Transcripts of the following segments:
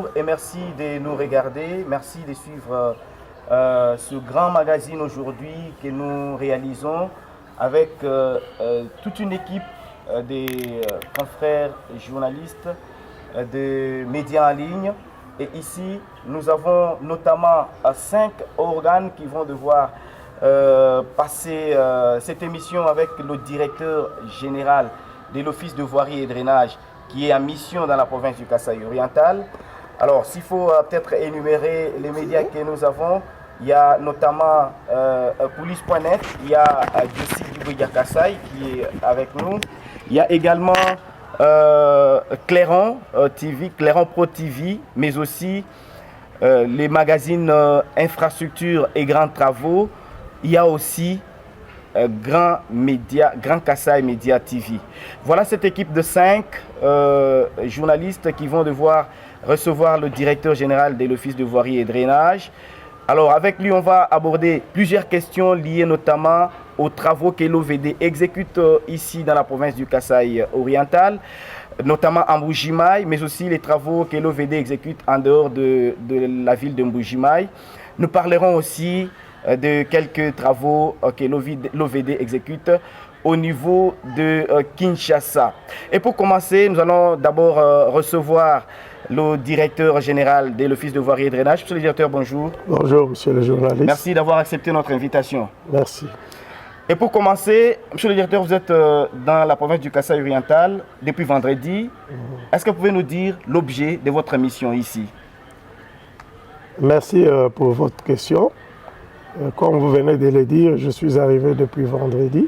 bonjour et merci de nous regarder. Merci de suivre ce grand magazine aujourd'hui que nous réalisons avec toute une équipe des confrères journalistes de médias en ligne. Et ici, nous avons notamment 5 organes qui vont devoir passer cette émission avec le directeur général de l'Office de voirie et drainage qui est en mission dans la province du Kasaï oriental. Alors, s'il faut peut-être énumérer les médias que nous avons, il y a notamment Police.net, il y a Jussi Dubouya Kasaï qui est avec nous, il y a également Clairon TV, Clairon Pro TV, mais aussi les magazines Infrastructure et Grands Travaux. Il y a aussi Grand Kasaï Média TV. Voilà cette équipe de 5 journalistes qui vont devoir recevoir le directeur général de l'Office de voirie et drainage. Alors avec lui, on va aborder plusieurs questions liées notamment aux travaux que l'OVD exécute ici dans la province du Kasaï oriental, notamment à Mbujimaï, mais aussi les travaux que l'OVD exécute en dehors de la ville de Mbujimaï. Nous parlerons aussi de quelques travaux que l'OVD exécute au niveau de Kinshasa. Et pour commencer, nous allons d'abord recevoir le directeur général de l'Office de voirie et drainage. Monsieur le directeur, bonjour. Bonjour, monsieur le journaliste. Merci d'avoir accepté notre invitation. Merci. Et pour commencer, monsieur le directeur, vous êtes dans la province du Kasaï oriental depuis vendredi. Est-ce que vous pouvez nous dire l'objet de votre mission ici? Merci pour votre question. Comme vous venez de le dire, je suis arrivé depuis vendredi.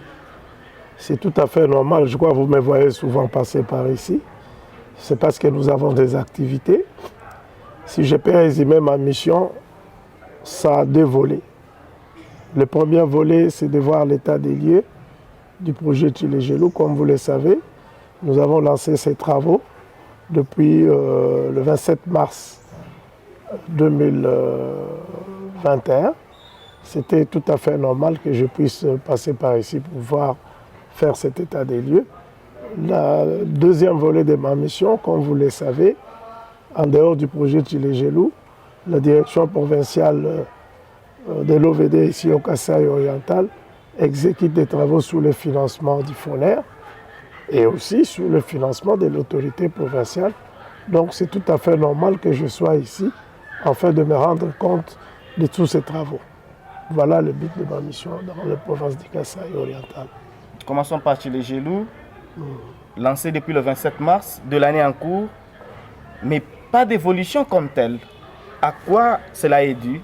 C'est tout à fait normal. Je crois que vous me voyez souvent passer par ici. C'est parce que nous avons des activités. Si je peux résumer ma mission, ça a 2 volets. Le premier volet, c'est de voir l'état des lieux du projet Tchilégelou. Comme vous le savez, nous avons lancé ces travaux depuis le 27 mars 2021. C'était tout à fait normal que je puisse passer par ici pour pouvoir faire cet état des lieux. Le deuxième volet de ma mission, comme vous le savez, en dehors du projet Tchilégelou, la direction provinciale de l'OVD ici au Kasaï oriental exécute des travaux sous le financement du FONER et aussi sous le financement de l'autorité provinciale. Donc c'est tout à fait normal que je sois ici afin de me rendre compte de tous ces travaux. Voilà le but de ma mission dans la province du Kasaï oriental. Commençons par Tchilégelou, lancé depuis le 27 mars de l'année en cours, mais pas d'évolution comme telle. À quoi cela est dû?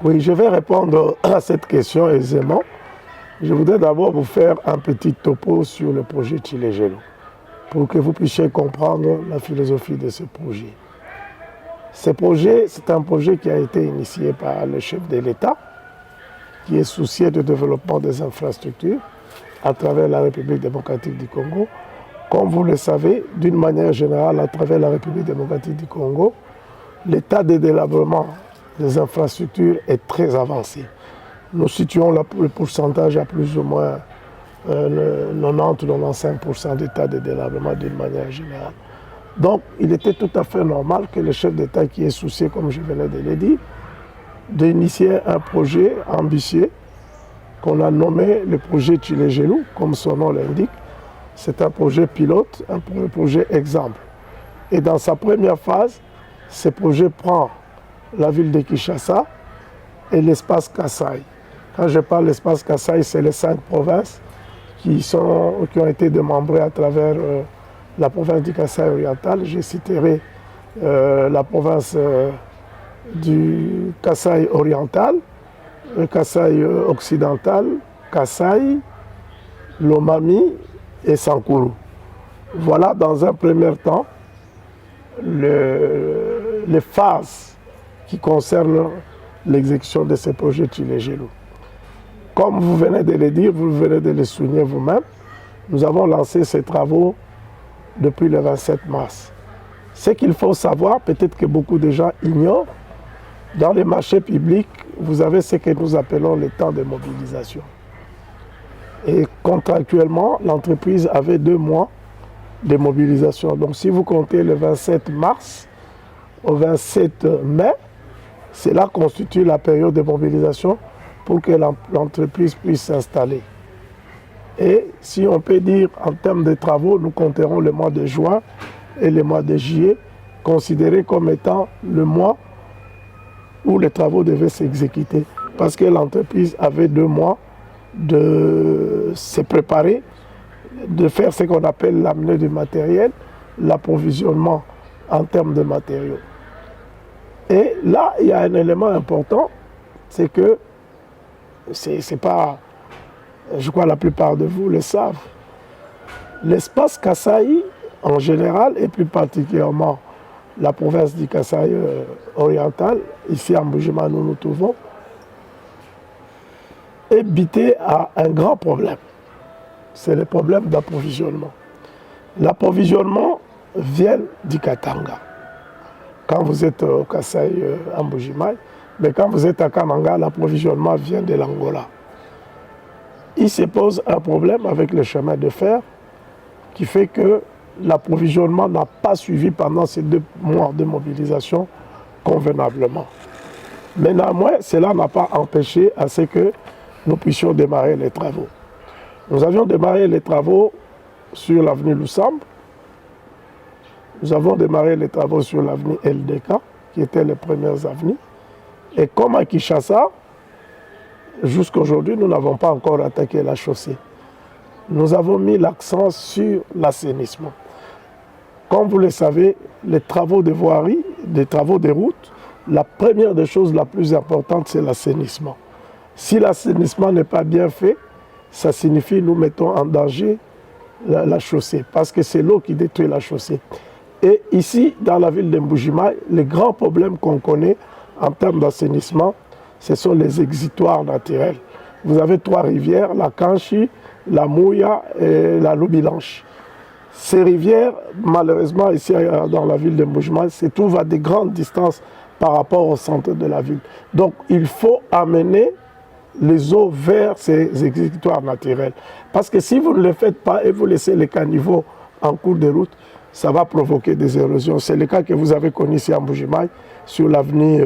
Oui, je vais répondre à cette question aisément. Je voudrais d'abord vous faire un petit topo sur le projet Tchilégelou pour que vous puissiez comprendre la philosophie de ce projet. Ce projet, c'est un projet qui a été initié par le chef de l'État, qui est soucieux du développement des infrastructures à travers la République démocratique du Congo. Comme vous le savez, d'une manière générale, à travers la République démocratique du Congo, l'état de délabrement des infrastructures est très avancé. Nous situons le pourcentage à plus ou moins 90-95% d'état de délabrement d'une manière générale. Donc, il était tout à fait normal que le chef d'État qui est soucieux, comme je venais de le dire, d'initier un projet ambitieux qu'on a nommé le projet Tchilégelou, comme son nom l'indique. C'est un projet pilote, un projet exemple. Et dans sa première phase, ce projet prend la ville de Kinshasa et l'espace Kasaï. Quand je parle de l'espace Kasaï, c'est les 5 provinces qui ont été démembrées à travers la province du Kasaï oriental. Je citerai la province du Kasaï oriental, le Kasaï occidental, Kasaï, Lomami et Sankuru. Voilà dans un premier temps les phases qui concernent l'exécution de ces projets Tchilégelou. Comme vous venez de le dire, vous venez de le souligner vous-même, nous avons lancé ces travaux depuis le 27 mars. Ce qu'il faut savoir, peut-être que beaucoup de gens ignorent, dans les marchés publics, vous avez ce que nous appelons le temps de mobilisation. Et contractuellement, l'entreprise avait 2 mois de mobilisation. Donc si vous comptez le 27 mars au 27 mai, cela constitue la période de mobilisation pour que l'entreprise puisse s'installer. Et si on peut dire en termes de travaux, nous compterons le mois de juin et le mois de juillet, considérés comme étant le mois où les travaux devaient s'exécuter. Parce que l'entreprise avait 2 mois de se préparer, de faire ce qu'on appelle l'amener du matériel, l'approvisionnement en termes de matériaux. Et là, il y a un élément important, c'est que c'est pas, je crois que la plupart de vous le savent, l'espace Kasaï en général, et plus particulièrement la province du Kasaï oriental, ici en Mbuji-Mayi nous nous trouvons, est bité à un grand problème. C'est le problème d'approvisionnement. L'approvisionnement vient du Katanga. Quand vous êtes au Kasaï en Mbuji-Mayi, mais quand vous êtes à Kananga, l'approvisionnement vient de l'Angola. Il se pose un problème avec le chemin de fer qui fait que l'approvisionnement n'a pas suivi pendant ces 2 mois de mobilisation convenablement. Mais néanmoins, cela n'a pas empêché à ce que nous puissions démarrer les travaux. Nous avions démarré les travaux sur l'avenue Lusambe. Nous avons démarré les travaux sur l'avenue LDK, qui étaient les premières avenues. Et comme à Kinshasa, jusqu'à aujourd'hui, nous n'avons pas encore attaqué la chaussée. Nous avons mis l'accent sur l'assainissement. Comme vous le savez, les travaux de voirie, les travaux de route, la première des choses la plus importante, c'est l'assainissement. Si l'assainissement n'est pas bien fait, ça signifie que nous mettons en danger la chaussée, parce que c'est l'eau qui détruit la chaussée. Et ici, dans la ville de Mbuji-Mayi, les grands problèmes qu'on connaît en termes d'assainissement, ce sont les exutoires naturels. Vous avez 3 rivières, la Kanchi, la Mouya et la Loubilanche. Ces rivières, malheureusement, ici dans la ville de Mbuji-Mayi, se trouvent à de grandes distances par rapport au centre de la ville. Donc, il faut amener les eaux vers ces exutoires naturels. Parce que si vous ne le faites pas et vous laissez les caniveaux en cours de route, ça va provoquer des érosions. C'est le cas que vous avez connu ici à Mbuji-Mayi, sur l'avenue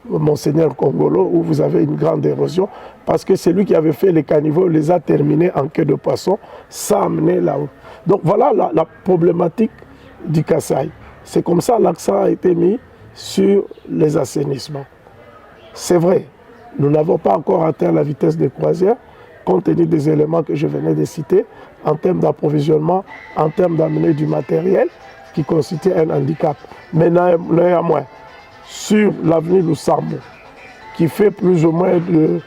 Monseigneur Kongolo, où vous avez une grande érosion, parce que celui qui avait fait les caniveaux les a terminés en queue de poisson, sans amener là-haut. Donc voilà la problématique du Kasaï. C'est comme ça l'accent a été mis sur les assainissements. C'est vrai, nous n'avons pas encore atteint la vitesse de croisière, compte tenu des éléments que je venais de citer, en termes d'approvisionnement, en termes d'amener du matériel, qui constitue un handicap. Mais néanmoins, sur l'avenue Lusambo, qui fait plus ou moins de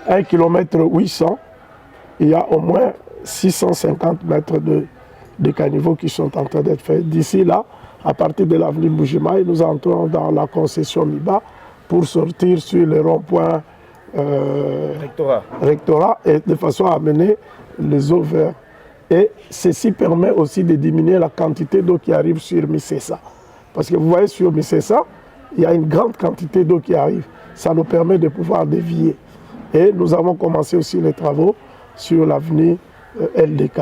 1 km 800, il y a au moins 650 mètres de caniveaux qui sont en train d'être faits. D'ici là, à partir de l'avenue Mbuji-Mayi, nous entrons dans la concession Miba pour sortir sur le rond-point Rectorat et de façon à amener les eaux vers. Et ceci permet aussi de diminuer la quantité d'eau qui arrive sur Misesa. Parce que vous voyez, sur Misesa, il y a une grande quantité d'eau qui arrive. Ça nous permet de pouvoir dévier. Et nous avons commencé aussi les travaux sur l'avenue LDK.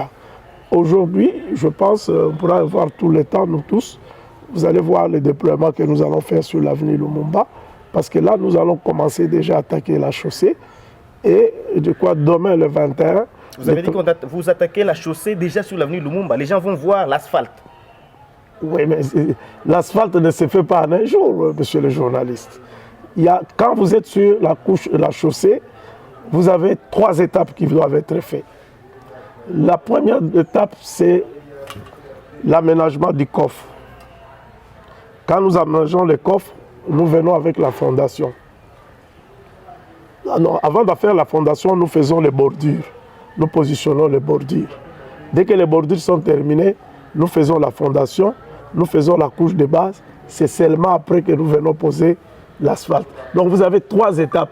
Aujourd'hui, je pense, on pourra avoir tout le temps, nous tous. Vous allez voir les déploiements que nous allons faire sur l'avenue Lumumba. Parce que là, nous allons commencer déjà à attaquer la chaussée. Et de quoi demain, le 21... Vous avez dit que vous attaquez la chaussée déjà sur l'avenue Lumumba. Les gens vont voir l'asphalte. Oui, mais l'asphalte ne se fait pas en un jour, monsieur le journaliste. Quand vous êtes sur la chaussée, vous avez 3 étapes qui doivent être faites. La première étape, c'est l'aménagement du coffre. Quand nous aménageons le coffre, nous venons avec la fondation. Avant de faire la fondation, nous faisons les bordures. Nous positionnons les bordures. Dès que les bordures sont terminées, nous faisons la fondation, nous faisons la couche de base. C'est seulement après que nous venons poser l'asphalte. Donc vous avez 3 étapes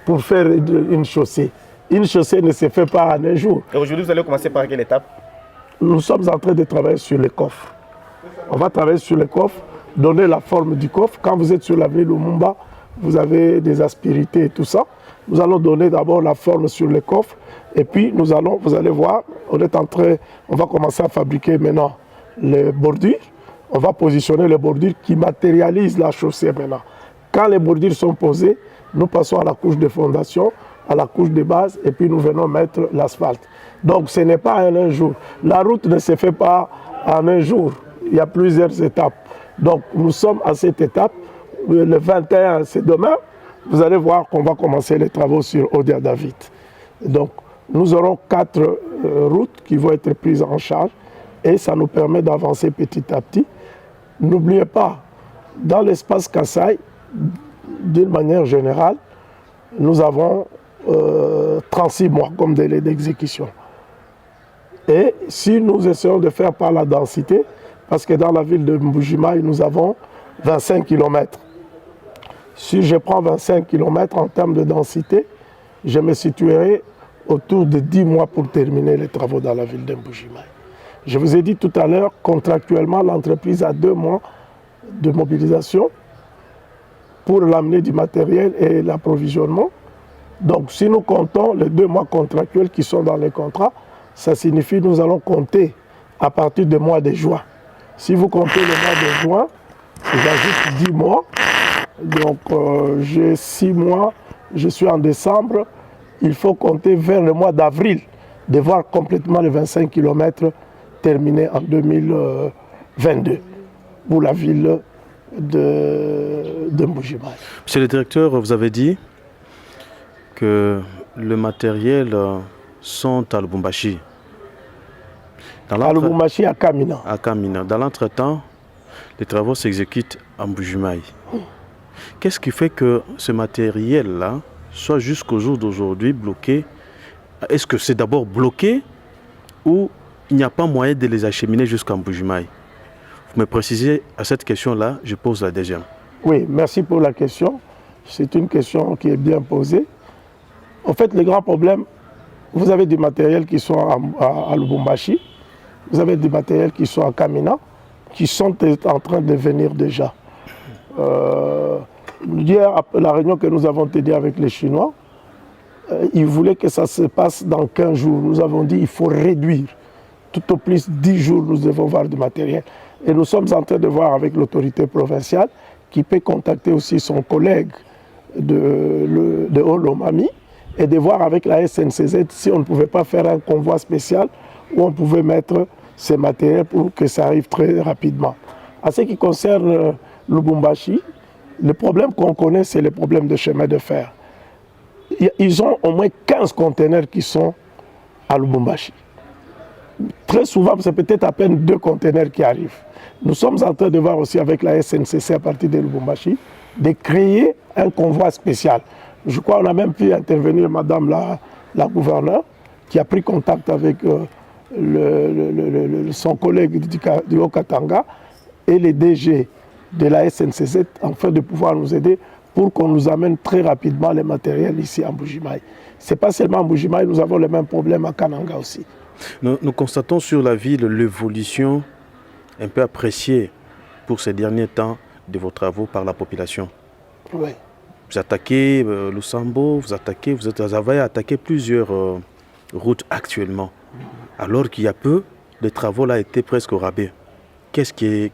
pour faire une chaussée. Une chaussée ne se fait pas en un jour. Et aujourd'hui, vous allez commencer par quelle étape? Nous sommes en train de travailler sur les coffres. On va travailler sur les coffres, donner la forme du coffre. Quand vous êtes sur l'avenue Lumumba, vous avez des aspérités et tout ça. Nous allons donner d'abord la forme sur les coffres. Et puis, vous allez voir, on va commencer à fabriquer maintenant les bordures. On va positionner les bordures qui matérialisent la chaussée maintenant. Quand les bordures sont posées, nous passons à la couche de fondation, à la couche de base, et puis nous venons mettre l'asphalte. Donc ce n'est pas en un jour. La route ne se fait pas en un jour. Il y a plusieurs étapes. Donc nous sommes à cette étape. Le 21, c'est demain. Vous allez voir qu'on va commencer les travaux sur Odia David. Donc nous aurons 4 routes qui vont être prises en charge et ça nous permet d'avancer petit à petit. N'oubliez pas, dans l'espace Kasaï, d'une manière générale, nous avons 36 mois comme délai d'exécution. Et si nous essayons de faire par la densité, parce que dans la ville de Mbujimaï, nous avons 25 km. Si je prends 25 km en termes de densité, je me situerai autour de 10 mois pour terminer les travaux dans la ville de Mbujimaï. Je vous ai dit tout à l'heure, contractuellement, l'entreprise a 2 mois de mobilisation pour l'amener du matériel et l'approvisionnement. Donc si nous comptons les 2 mois contractuels qui sont dans les contrats, ça signifie que nous allons compter à partir du mois de juin. Si vous comptez le mois de juin, j'ajoute 10 mois. Donc j'ai 6 mois, je suis en décembre. Il faut compter vers le mois d'avril, de voir complètement les 25 km terminés en 2022 pour la ville de Mbujimaï. Monsieur le directeur, vous avez dit que le matériel sont à Lubumbashi. À Lubumbashi, à Kamina. À Kamina. Dans l'entretemps, les travaux s'exécutent à Mbujimaï. Qu'est-ce qui fait que ce matériel-là soit jusqu'au jour d'aujourd'hui bloqué? Est-ce que c'est d'abord bloqué ou il n'y a pas moyen de les acheminer jusqu'à Mbujimaï? Vous me précisez à cette question-là, je pose la deuxième. Oui, merci pour la question. C'est une question qui est bien posée. En fait, le grand problème, vous avez du matériel qui sont à Lubumbashi, vous avez du matériel qui sont à Kamina, qui sont en train de venir déjà. Hier, après la réunion que nous avons tenue avec les Chinois, ils voulaient que ça se passe dans 15 jours. Nous avons dit qu'il faut réduire. Tout au plus 10 jours, nous devons voir du matériel. Et nous sommes en train de voir avec l'autorité provinciale qui peut contacter aussi son collègue de Olomami et de voir avec la SNCZ si on ne pouvait pas faire un convoi spécial où on pouvait mettre ces matériels pour que ça arrive très rapidement. En ce qui concerne Lubumbashi, le problème qu'on connaît, c'est le problème de chemin de fer. Ils ont au moins 15 conteneurs qui sont à Lubumbashi. Très souvent, c'est peut-être à peine 2 conteneurs qui arrivent. Nous sommes en train de voir aussi avec la SNCC à partir de Lubumbashi de créer un convoi spécial. Je crois qu'on a même pu intervenir Madame la gouverneure qui a pris contact avec son collègue du Haut-Katanga et les DG de la SNCZ afin de pouvoir nous aider pour qu'on nous amène très rapidement les matériels ici à Mbujimaï. Ce n'est pas seulement à Mbujimaï, nous avons le même problème à Kananga aussi. Nous constatons sur la ville l'évolution un peu appréciée pour ces derniers temps de vos travaux par la population. Oui. Vous attaquez Lusambo, vous avez attaqué plusieurs routes actuellement, alors qu'il y a peu, les travaux là étaient presque au rabais. Qu'est-ce qui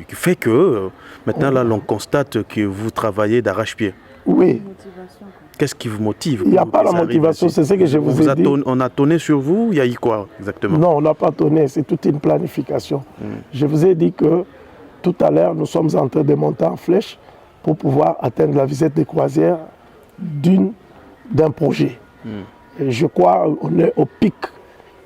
fait que maintenant là l'on constate que vous travaillez d'arrache-pied? Oui. Qu'est-ce qui vous motive? Il n'y a pas la motivation, c'est ce que je vous ai dit. On a tonné sur vous, il y a eu quoi exactement? Non, on n'a pas tonné, c'est toute une planification. Je vous ai dit que tout à l'heure, nous sommes en train de monter en flèche pour pouvoir atteindre la visite des croisières d'un projet. Et je crois qu'on est au pic.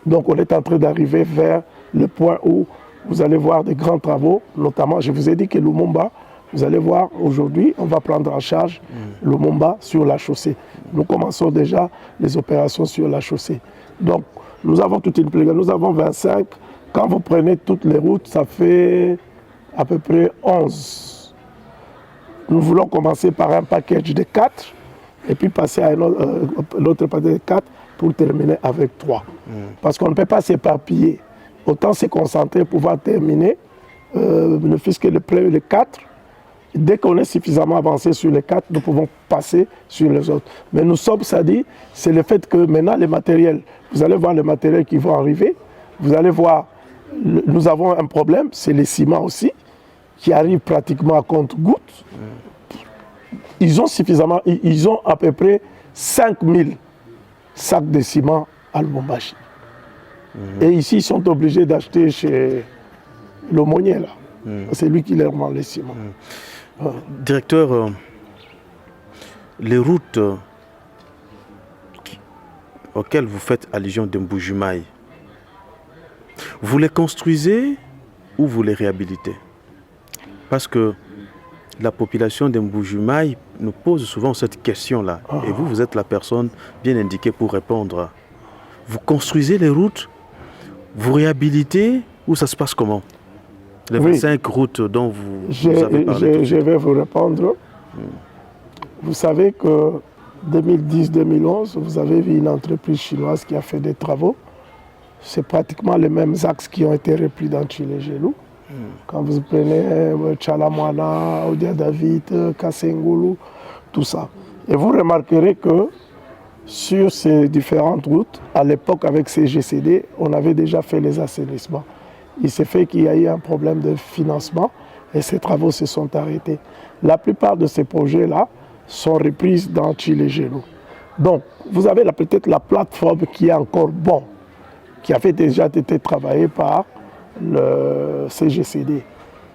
Donc on est en train d'arriver vers le point où vous allez voir des grands travaux, notamment, je vous ai dit que Lumumba, vous allez voir aujourd'hui, on va prendre en charge Lumumba sur la chaussée. Nous commençons déjà les opérations sur la chaussée. Donc, nous avons toute une plégade, nous avons 25. Quand vous prenez toutes les routes, ça fait à peu près 11. Nous voulons commencer par un package de 4 et puis passer à l'autre package de 4 pour terminer avec 3. Parce qu'on ne peut pas s'éparpiller. Autant se concentrer pour pouvoir terminer, ne fût-ce que les 4. Dès qu'on est suffisamment avancé sur les 4, nous pouvons passer sur les autres. Mais nous sommes, ça dit, c'est le fait que maintenant les matériels, vous allez voir les matériels qui vont arriver, vous allez voir nous avons un problème, c'est les ciments aussi, qui arrivent pratiquement à compte-gouttes. Ils ont à peu près 5000 sacs de ciment à Lubumbashi. Et ici, ils sont obligés d'acheter chez l'aumônier, là. C'est lui qui leur vend les ciments. Directeur, les routes auxquelles vous faites allusion de Mbujimayi, vous les construisez ou vous les réhabilitez? Parce que la population de Mbujimayi nous pose souvent cette question-là. Et vous, vous êtes la personne bien indiquée pour répondre. Vous construisez les routes, vous réhabilitez ou ça se passe comment? Les 25 routes dont vous avez parlé. Je vais vous répondre. Vous savez que 2010-2011, vous avez vu une entreprise chinoise qui a fait des travaux. C'est pratiquement les mêmes axes qui ont été repris dans Tchilé-Gelou. Quand vous prenez Tchalamwana, Odia David, Kasengulu, tout ça. Et vous remarquerez que sur ces différentes routes, à l'époque avec CGCD, on avait déjà fait les assainissements. Il s'est fait qu'il y a eu un problème de financement et ces travaux se sont arrêtés. La plupart de ces projets-là sont repris dans Tchilé-Gelou. Donc, vous avez peut-être la plateforme qui est encore bonne, qui avait déjà été travaillée par le CGCD.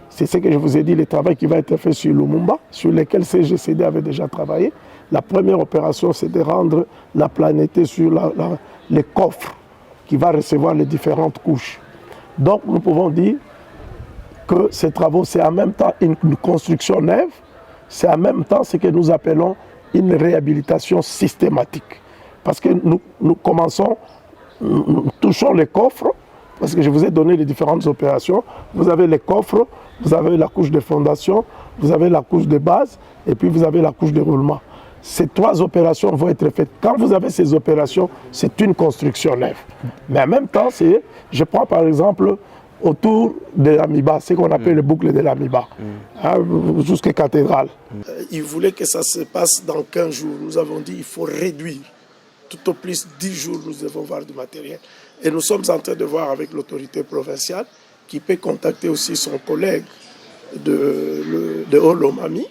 C'est ce que je vous ai dit, le travail qui va être fait sur Lumumba, sur lequel CGCD avait déjà travaillé. La première opération, c'est de rendre la planète sur les coffres qui va recevoir les différentes couches. Donc, nous pouvons dire que ces travaux, c'est en même temps une construction neuve, c'est en même temps ce que nous appelons une réhabilitation systématique. Parce que nous commençons, nous touchons les coffres, parce que je vous ai donné les différentes opérations. Vous avez les coffres, vous avez la couche de fondation, vous avez la couche de base, et puis vous avez la couche de roulement. Ces trois opérations vont être faites. Quand vous avez ces opérations, c'est une construction neuve. Mais en même temps, je prends par exemple autour de l'Amiba, ce qu'on appelle le boucle de l'Amiba, jusqu'à cathédrale. Ils voulaient que ça se passe dans 15 jours. Nous avons dit qu'il faut réduire. Tout au plus 10 jours, nous devons voir du matériel. Et nous sommes en train de voir avec l'autorité provinciale qui peut contacter aussi son collègue de Olomami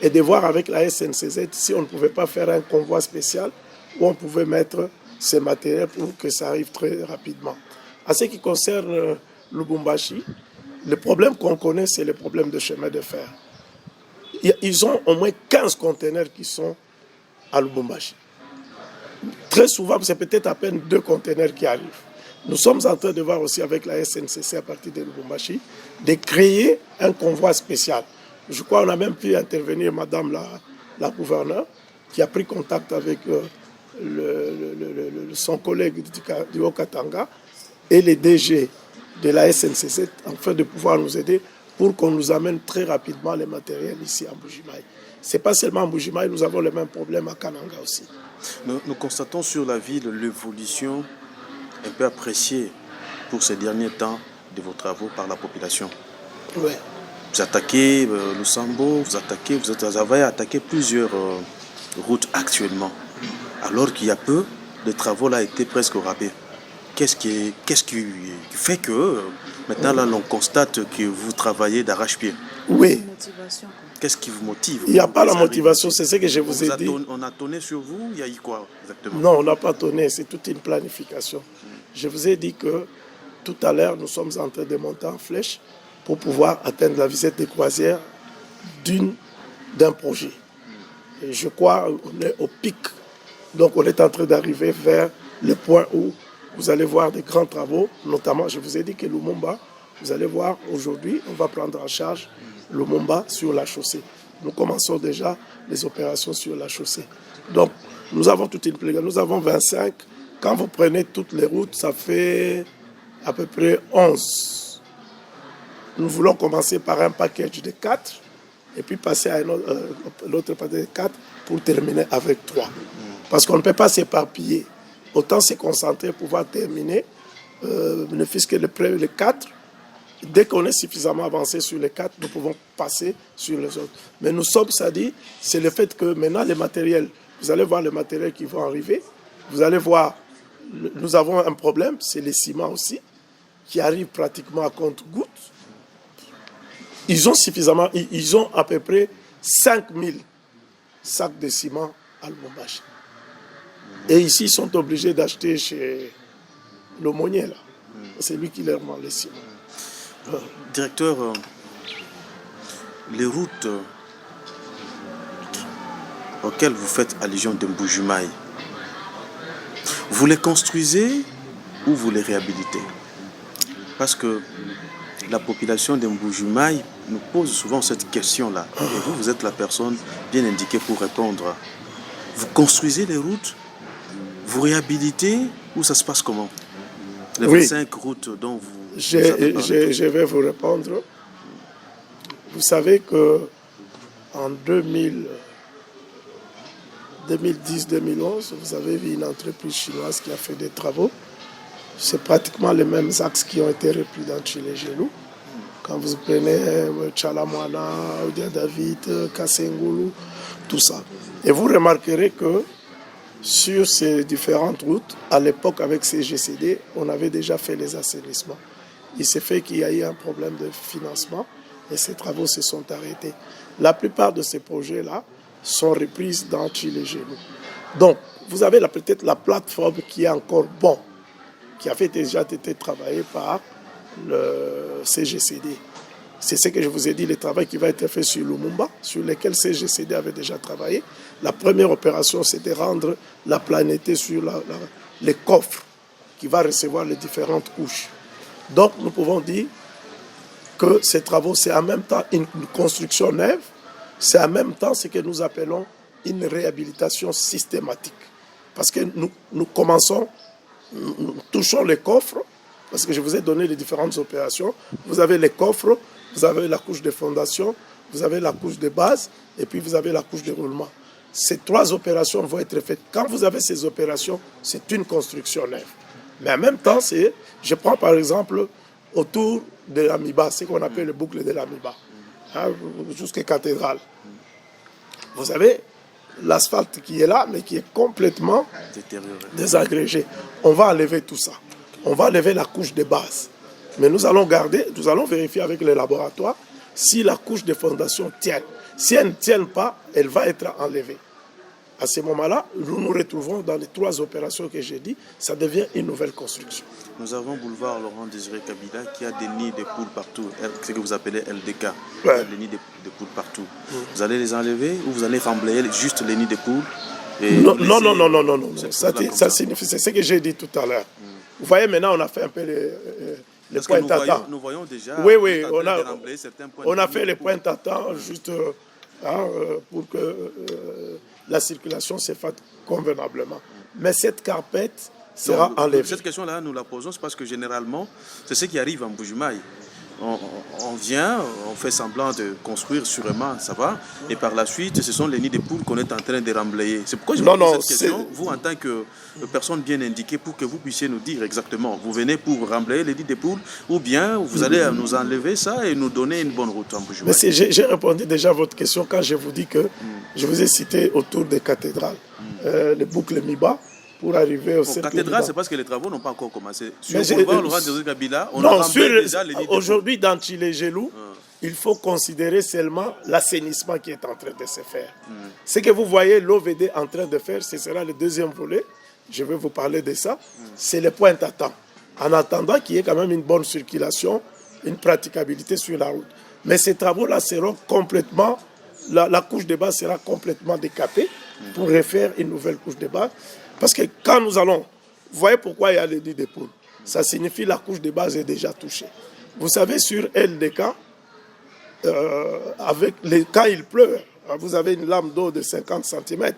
et de voir avec la SNCZ si on ne pouvait pas faire un convoi spécial où on pouvait mettre ces matériels pour que ça arrive très rapidement. En ce qui concerne Lubumbashi, le problème qu'on connaît, c'est le problème de chemin de fer. Ils ont au moins 15 conteneurs qui sont à Lubumbashi. Très souvent, c'est peut-être à peine 2 conteneurs qui arrivent. Nous sommes en train de voir aussi avec la SNCC à partir de Lubumbashi de créer un convoi spécial. Je crois qu'on a même pu intervenir, madame la gouverneure, qui a pris contact avec son collègue du Haut-Katanga et les DG de la SNCC afin de pouvoir nous aider pour qu'on nous amène très rapidement les matériels ici à Mbujimayi. Ce n'est pas seulement à Mbujimayi, nous avons le même problème à Kananga aussi. Nous constatons sur la ville l'évolution un peu appréciée pour ces derniers temps de vos travaux par la population. Oui. Vous attaquez Lusambo, vous avez attaqué plusieurs routes actuellement, alors qu'il y a peu, les travaux là étaient presque au rabais. Qu'est-ce qui fait que maintenant là, l'on constate que vous travaillez d'arrache-pied? Oui. Qu'est-ce qui vous motive? Il n'y a pas la motivation, c'est ce que je vous ai dit. On a tourné sur vous, il y a eu quoi exactement? Non, on n'a pas tourné, c'est toute une planification. Je vous ai dit que tout à l'heure, nous sommes en train de monter en flèche pour pouvoir atteindre la visite des croisières d'un projet. Et je crois qu'on est au pic. Donc on est en train d'arriver vers le point où vous allez voir des grands travaux, notamment, je vous ai dit que Lumumba, vous allez voir aujourd'hui, on va prendre en charge Lumumba sur la chaussée. Nous commençons déjà les opérations sur la chaussée. Donc, nous avons toute une plaignante. Nous avons 25. Quand vous prenez toutes les routes, ça fait à peu près 11. Nous voulons commencer par un package de 4 et puis passer à l'autre package de 4 pour terminer avec 3. Parce qu'on ne peut pas s'éparpiller. Autant se concentrer pour pouvoir terminer, ne fût-ce que les 4. Dès qu'on est suffisamment avancé sur les 4, nous pouvons passer sur les autres. Mais nous sommes, ça dit, c'est le fait que maintenant les matériels, vous allez voir les matériels qui vont arriver, vous allez voir, nous avons un problème, c'est les ciments aussi. qui arrive pratiquement à compte-gouttes. Ils ont à peu près 5000 sacs de ciment à Lubumbashi. Et ici, ils sont obligés d'acheter chez l'aumônier, là. C'est lui qui leur vend les ciments. Directeur, les routes auxquelles vous faites allusion de Mbuji-Mayi, vous les construisez ou vous les réhabilitez? Parce que la population de Mbuji-Mayi nous pose souvent cette question-là. Et vous, vous êtes la personne bien indiquée pour répondre. Vous construisez les routes, vous réhabilitez, ou ça se passe comment? Les 25 routes dont vous avez parlé. Je vais vous répondre. Vous savez que en 2010-2011, vous avez vu une entreprise chinoise qui a fait des travaux. C'est pratiquement les mêmes axes qui ont été repris dans Tchilégelou. Quand vous prenez Tchalamwana, Oudia David, Kassengoulou, tout ça. Et vous remarquerez que sur ces différentes routes, à l'époque avec ces GCD, on avait déjà fait les assainissements. Il s'est fait qu'il y a eu un problème de financement et ces travaux se sont arrêtés. La plupart de ces projets-là sont repris dans Tchilégelou. Donc, vous avez peut-être la plateforme qui est encore bonne, qui avait déjà été travaillée par le CGCD. C'est ce que je vous ai dit, le travail qui va être fait sur Lumumba, sur lequel CGCD avait déjà travaillé. La première opération, c'était rendre la planète sur les coffres qui va recevoir les différentes couches. Donc, nous pouvons dire que ces travaux, c'est en même temps une construction neuve, c'est en même temps ce que nous appelons une réhabilitation systématique. Parce que nous commençons, nous touchons les coffres, parce que je vous ai donné les différentes opérations. Vous avez les coffres, vous avez la couche de fondation, vous avez la couche de base, et puis vous avez la couche de roulement. Ces trois opérations vont être faites. Quand vous avez ces opérations, c'est une construction neuve. Mais en même temps, je prends par exemple autour de l'Amiba, ce qu'on appelle le boucle de l'Amiba, jusqu'à Cathédrale. Vous avez l'asphalte qui est là, mais qui est complètement désagrégé. On va enlever tout ça. On va enlever la couche de base. Mais nous allons vérifier avec les laboratoires si la couche de fondation tient. Si elle ne tient pas, elle va être enlevée. À ce moment-là, nous nous retrouvons dans les trois opérations que j'ai dit, ça devient une nouvelle construction. Nous avons boulevard Laurent-Désiré Kabila qui a des nids de poules partout, ce que vous appelez LDK, des nids de poules partout. Vous allez les enlever ou vous allez remblayer juste les nids de poules Non. C'est ce que j'ai dit tout à l'heure. Vous voyez, maintenant, on a fait un peu les points tatans. Nous voyons déjà. Oui, on a fait les points tatans juste pour que la circulation se fasse convenablement. Mais cette carpette sera enlevée. Cette question-là, nous la posons, c'est parce que généralement, c'est ce qui arrive en Mbuji-Mayi. On vient, on fait semblant de construire sûrement, ça va, et par la suite, ce sont les nids de poules qu'on est en train de remblayer. C'est pourquoi je vous pose cette question, vous en tant que personne bien indiquée, pour que vous puissiez nous dire exactement, vous venez pour remblayer les nids de poules, ou bien vous allez nous enlever ça et nous donner une bonne route en Mbuji-Mayi. Mais j'ai répondu déjà à votre question quand je vous dis que je vous ai cité autour des cathédrales, les boucles Miba, pour arriver au cercle. Cathédrale, c'est parce que les travaux n'ont pas encore commencé. Sur boulevard Laurent-Désiré Kabila, on a remblayé déjà les nids de poules. Aujourd'hui, dans Tchilégelou, il faut considérer seulement l'assainissement qui est en train de se faire. Ce que vous voyez l'OVD en train de faire, ce sera le deuxième volet. Je vais vous parler de ça. C'est le point tatans. En attendant qu'il y ait quand même une bonne circulation, une praticabilité sur la route. Mais ces travaux-là seront complètement, la couche de base sera complètement décapée pour refaire une nouvelle couche de base. Parce que quand nous allons, vous voyez pourquoi il y a les nids de poules. Ça signifie que la couche de base est déjà touchée. Vous savez, sur LDK, quand il pleut, vous avez une lame d'eau de 50 cm.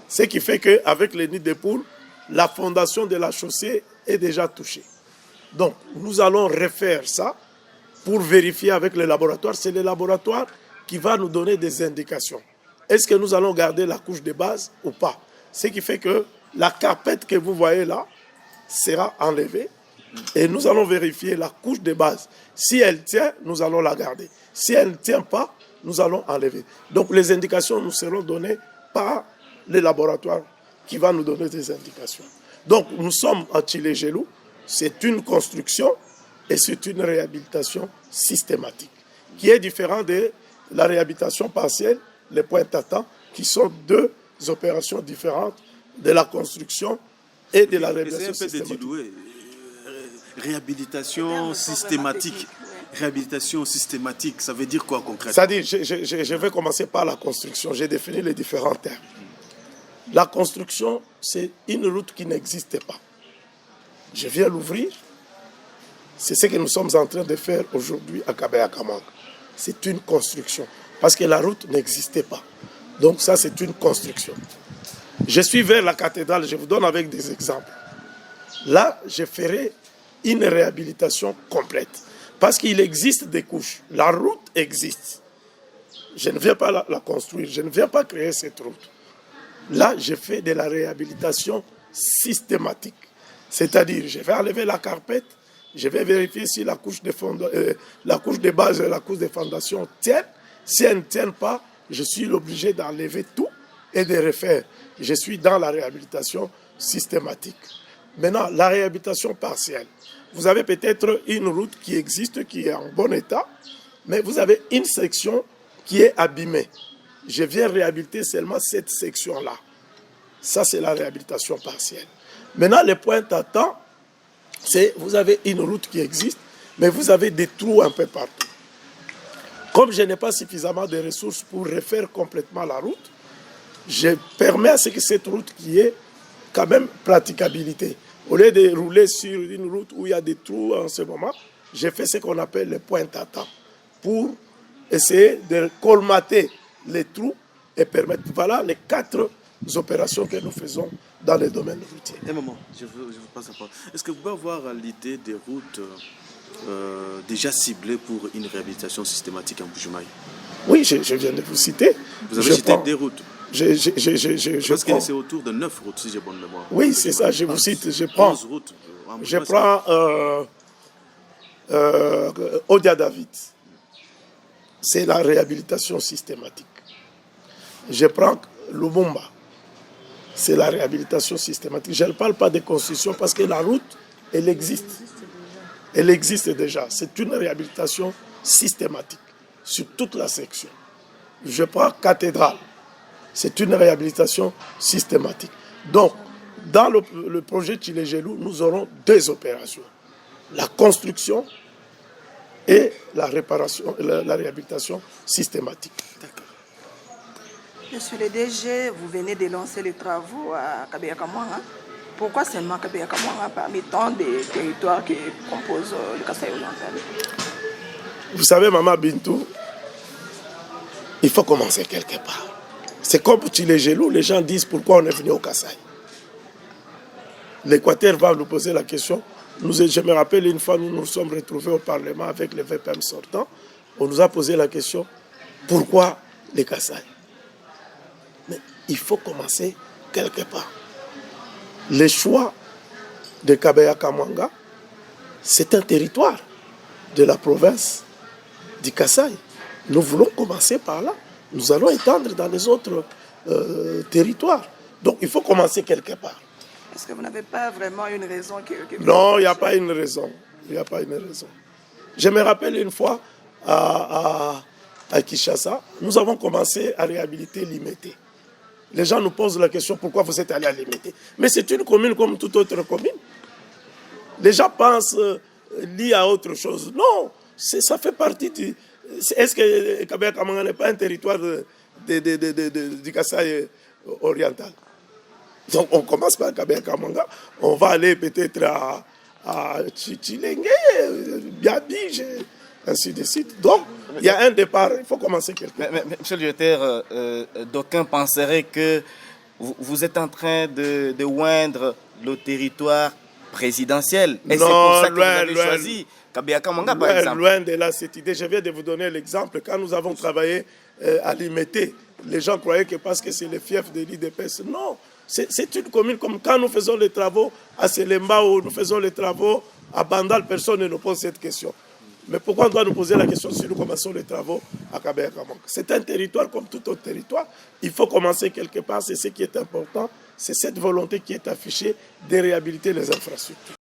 Ce qui fait qu'avec les nids de poules, la fondation de la chaussée est déjà touchée. Donc, nous allons refaire ça pour vérifier avec le laboratoire. C'est le laboratoire qui va nous donner des indications. Est-ce que nous allons garder la couche de base ou pas? Ce qui fait que la carpette que vous voyez là sera enlevée et nous allons vérifier la couche de base. Si elle tient, nous allons la garder. Si elle ne tient pas, nous allons enlever. Donc les indications nous seront données par le laboratoire qui va nous donner des indications. Donc nous sommes à Tchilégelou, c'est une construction et c'est une réhabilitation systématique, qui est différente de la réhabilitation partielle, les points tatans, qui sont deux opérations différentes de la construction et de la réhabilitation systématique. Réhabilitation systématique. Réhabilitation systématique, ça veut dire quoi concrètement? C'est-à-dire, je vais commencer par la construction. J'ai défini les différents termes. La construction, c'est une route qui n'existait pas. Je viens l'ouvrir. C'est ce que nous sommes en train de faire aujourd'hui à Kabea-Kamanga. C'est une construction. Parce que la route n'existait pas. Donc ça, c'est une construction. Je suis vers la cathédrale, je vous donne avec des exemples. Là, je ferai une réhabilitation complète. Parce qu'il existe des couches. La route existe. Je ne viens pas la construire, je ne viens pas créer cette route. Là, je fais de la réhabilitation systématique. C'est-à-dire, je vais enlever la carpette, je vais vérifier si la couche de base et la couche de fondation tiennent. Si elles ne tiennent pas, je suis obligé d'enlever tout et de refaire. Je suis dans la réhabilitation systématique. Maintenant, la réhabilitation partielle. Vous avez peut-être une route qui existe, qui est en bon état, mais vous avez une section qui est abîmée. Je viens réhabiliter seulement cette section-là. Ça, c'est la réhabilitation partielle. Maintenant, les points tatans, c'est vous avez une route qui existe, mais vous avez des trous un peu partout. Comme je n'ai pas suffisamment de ressources pour refaire complètement la route, je permets à ce que cette route qui ait quand même praticabilité. Au lieu de rouler sur une route où il y a des trous en ce moment, j'ai fait ce qu'on appelle les points tatans pour essayer de colmater les trous et permettre, voilà les 4 opérations que nous faisons dans les domaines routiers. Un moment, je vous passe la parole. Est-ce que vous pouvez avoir l'idée des routes déjà ciblées pour une réhabilitation systématique en Bujumaï? Oui, je viens de vous citer. Vous avez cité des routes. Parce que c'est autour de 9 routes, si j'ai bonne mémoire. Oui, c'est ça, je vous cite. Je prends Odia David. C'est la réhabilitation systématique. Je prends Lubumba. C'est la réhabilitation systématique. Je ne parle pas de construction parce que la route, elle existe. Elle existe déjà. C'est une réhabilitation systématique sur toute la section. Je prends Cathédrale. C'est une réhabilitation systématique. Donc, dans le projet Tchilégelou, nous aurons 2 opérations. La construction et la réparation, la réhabilitation systématique. D'accord. Monsieur le DG, vous venez de lancer les travaux à Kabea-Kamanga. Pourquoi seulement Kabea-Kamanga parmi tant de territoires qui composent le Kasaï oriental? Vous savez, Maman Bintou, il faut commencer quelque part. C'est comme pour Tchilégelou, les gens disent pourquoi on est venu au Kasaï. L'Équateur va nous poser la question. Je me rappelle une fois, nous nous sommes retrouvés au Parlement avec les VPM sortants. On nous a posé la question, pourquoi les Kasaï? Mais il faut commencer quelque part. Le choix de Kabea-Kamanga, c'est un territoire de la province du Kasaï. Nous voulons commencer par là. Nous allons étendre dans les autres territoires. Donc il faut commencer quelque part. Est-ce que vous n'avez pas vraiment une raison Non, il n'y a pas une raison. Il n'y a pas une raison. Je me rappelle une fois à Kinshasa, nous avons commencé à réhabiliter Limete. Les gens nous posent la question pourquoi vous êtes allé à Limete. Mais c'est une commune comme toute autre commune. Les gens pensent lié à autre chose. Non, ça fait partie du... Est-ce que Kabea-Kamanga n'est pas un territoire du Kasaï oriental? Donc on commence par Kabea-Kamanga, on va aller peut-être à Tchilenge, Biabige, ainsi de suite. Donc il y a un départ, il faut commencer quelque part. Mais, monsieur le directeur, d'aucuns penseraient que vous êtes en train de oindre le territoire présidentiel. Et c'est pour ça que vous avez choisi Kabea-Kamanga, par exemple. Loin de là, cette idée. Je viens de vous donner l'exemple. Quand nous avons travaillé à Limete, les gens croyaient que parce que c'est le fief de l'IDPS. Non, c'est une commune comme quand nous faisons les travaux à Selemba ou nous faisons les travaux à Bandal, personne ne nous pose cette question. Mais pourquoi on doit nous poser la question si nous commençons les travaux à Kabea-Kamanga? C'est un territoire comme tout autre territoire. Il faut commencer quelque part, c'est ce qui est important. C'est cette volonté qui est affichée de réhabiliter les infrastructures.